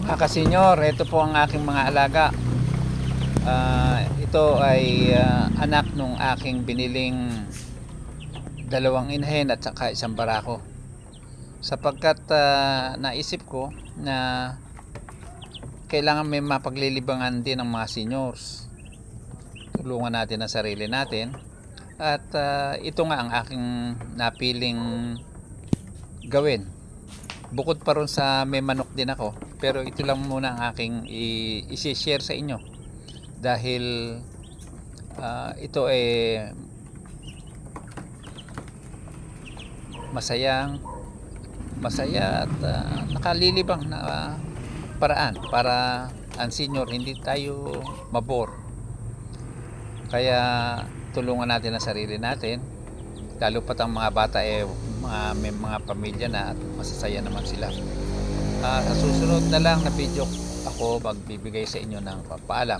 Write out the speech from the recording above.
Kasenyor, ito po ang aking mga alaga. Ito ay anak nung aking biniling dalawang inahin at saka isang barako. Sapagkat naisip ko na kailangan may mapaglilibangan din ng mga seniors. Tulungan natin ang sarili natin. At ito nga ang aking napiling gawin. Bukod pa ron sa may manok din ako, pero ito lang muna ang aking i-share sa inyo dahil ito ay masaya at nakalilibang na paraan para ang senior hindi tayo mabore. Kaya tulungan natin ang sarili natin, lalo pat ang mga bata may mga pamilya na at masasaya naman sila. Sa susunod na lang na video ako magbibigay sa inyo ng paalam.